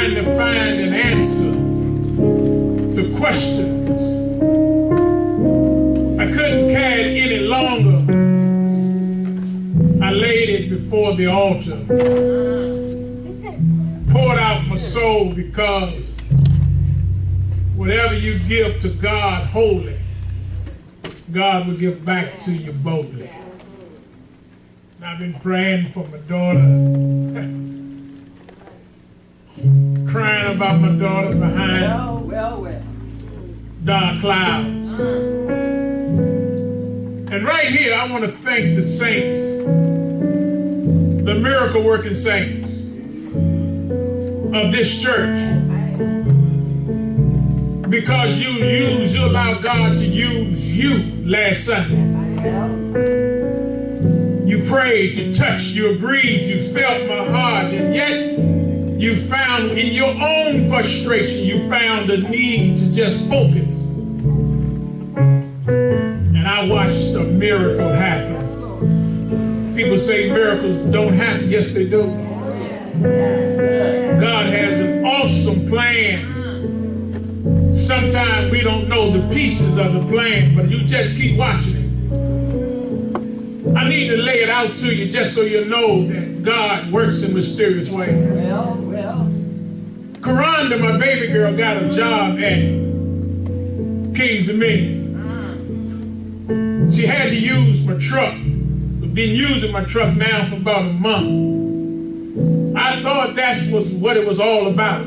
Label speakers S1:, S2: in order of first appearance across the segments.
S1: trying to find an answer to questions. I couldn't carry it any longer. I laid it before the altar, poured out my soul, because whatever you give to God wholly, God will give back to you boldly. And I've been praying for my daughter, crying about my daughter behind dark clouds. And right here, I want to thank the saints, the miracle-working saints of this church, because you allowed God to use you last Sunday. You prayed, you touched, you agreed, you felt my heart, and yet you found in your own frustration, you found the need to just focus. And I watched a miracle happen. People say miracles don't happen. Yes, they do. God has an awesome plan. Sometimes we don't know the pieces of the plan, but you just keep watching it. I need to lay it out to you just so you know that God works in mysterious ways. Karonda, my baby girl, got a job at King's Dominion. She had to use my truck. I've been using my truck now for about a month. I thought that was what it was all about.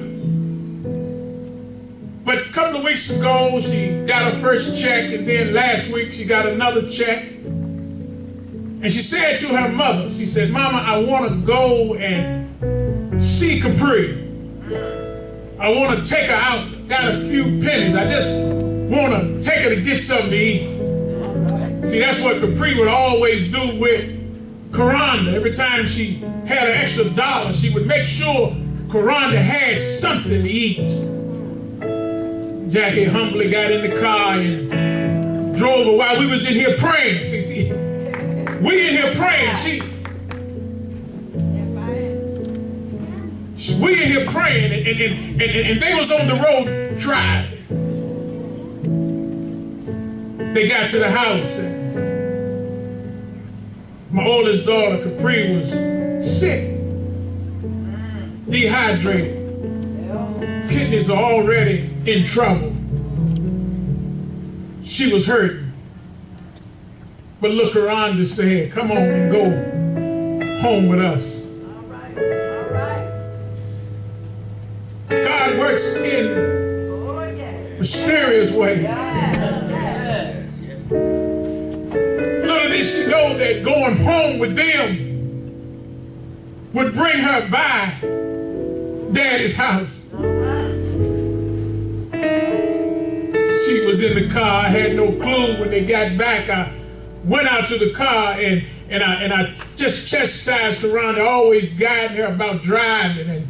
S1: But a couple of weeks ago, she got her first check, and then last week she got another check. And she said to her mother, she said, "Mama, I want to go and see Capri. I want to take her out, got a few pennies. I just want to take her to get something to eat." See, that's what Capri would always do with Karonda. Every time she had an extra dollar, she would make sure Karonda had something to eat. Jackie humbly got in the car and drove her while we was in here praying. See, we in here praying. We in here praying, and they was on the road driving. They got to the house, and my oldest daughter, Capri, was sick, dehydrated. Kidneys are already in trouble. She was hurting. But look around and said, "Come on and go home with us." God works in mysterious ways. Little did she know that going home with them would bring her by Daddy's house. She was in the car. I had no clue. When they got back, I went out to the car and I just chastised around, always guiding her about driving. And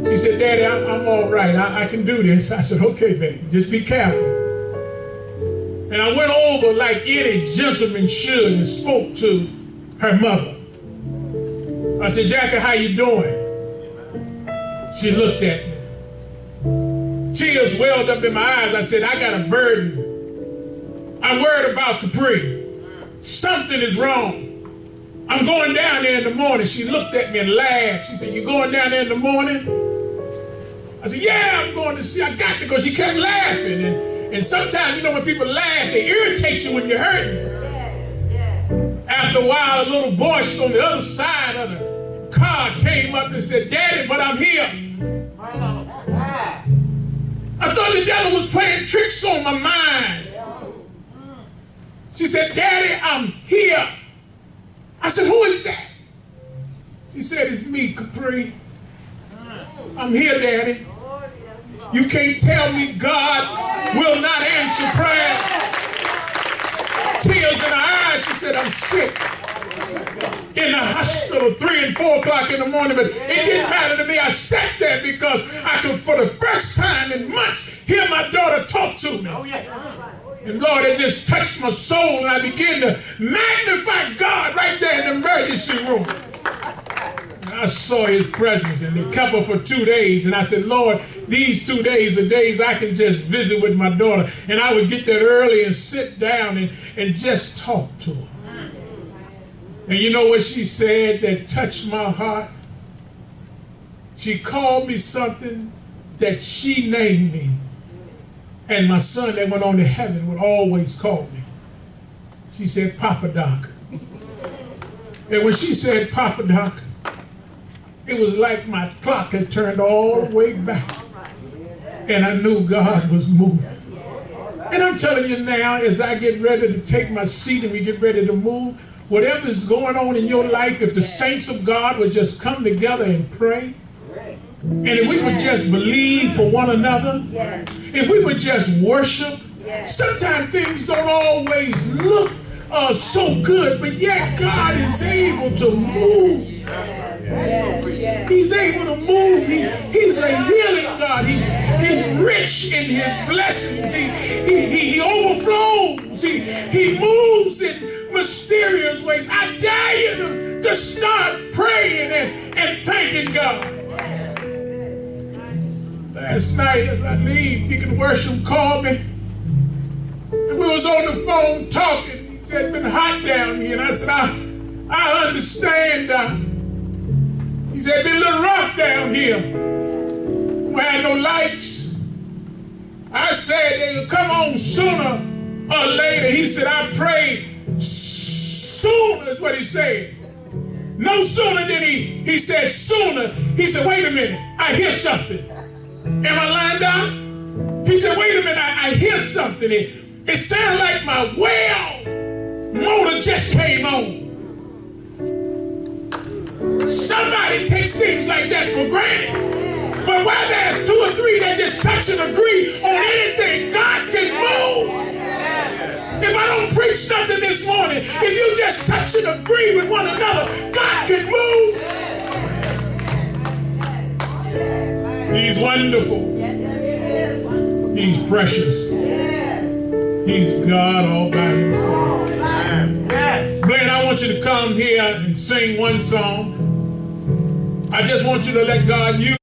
S1: she said, "Daddy, I'm all right. I can do this." I said, "Okay, baby, just be careful." And I went over like any gentleman should and spoke to her mother. I said, "Jackie, how you doing?" She looked at me. Tears welled up in my eyes. I said, "I got a burden. I'm worried about Capri. Something is wrong. I'm going down there in the morning." She looked at me and laughed. She said, "You going down there in the morning?" I said, "Yeah, I'm going to see. I got to go." She kept laughing. And sometimes, when people laugh, they irritate you when you're hurting. After a while, a little voice on the other side of the car came up and said, "Daddy, but I'm here." I thought the devil was playing tricks on my mind. She said, "Daddy, I'm here." I said, "Who is that?" She said, "It's me, Capri. I'm here, Daddy. You can't tell me God will not answer prayer." Tears in her eyes. She said, "I'm sick in the hospital 3 and 4 o'clock in the morning, but it didn't matter to me. I sat there because I could, for the first time in months, hear my daughter talk to me. And Lord, it just touched my soul, and I began to magnify God right there in the emergency room. And I saw his presence, and they kept her for 2 days. And I said, Lord, these 2 days are days I can just visit with my daughter. And I would get there early and sit down and just talk to her. And you know what she said that touched my heart? She called me something that she named me. And my son that went on to heaven would always call me. She said, Papa Doc. And when she said Papa Doc, it was like my clock had turned all the way back. And I knew God was moving. And I'm telling you now, as I get ready to take my seat and we get ready to move, whatever's going on in your life, if the saints of God would just come together and pray, and if we would just believe for one another, if we would just worship, sometimes things don't always look so good, but yet God is able to move. He's able to move. He's a healing God. He's rich in his blessings. He overflows. He moves in mysterious ways. I dare you to start praying and thanking God. Last night as I leave, Deacon Worship called me. And we was on the phone talking. He said, it's been hot down here. And I said, I understand. He said, it's been a little rough down here. We had no lights. I said, they'll come on sooner or later. He said, I prayed sooner is what he said. No sooner than he said sooner. He said, wait a minute, I hear something. Am I lying down? He said, wait a minute, I hear something. It sounded like my well motor just came on. Somebody takes things like that for granted. But while there's 2 or 3 that just touch and agree on anything, God can move. If I don't preach nothing this morning, if you just touch and agree with one another, God can move. He's wonderful. He's precious. He's God all by himself. Blaine, I want you to come here and sing one song. I just want you to let God use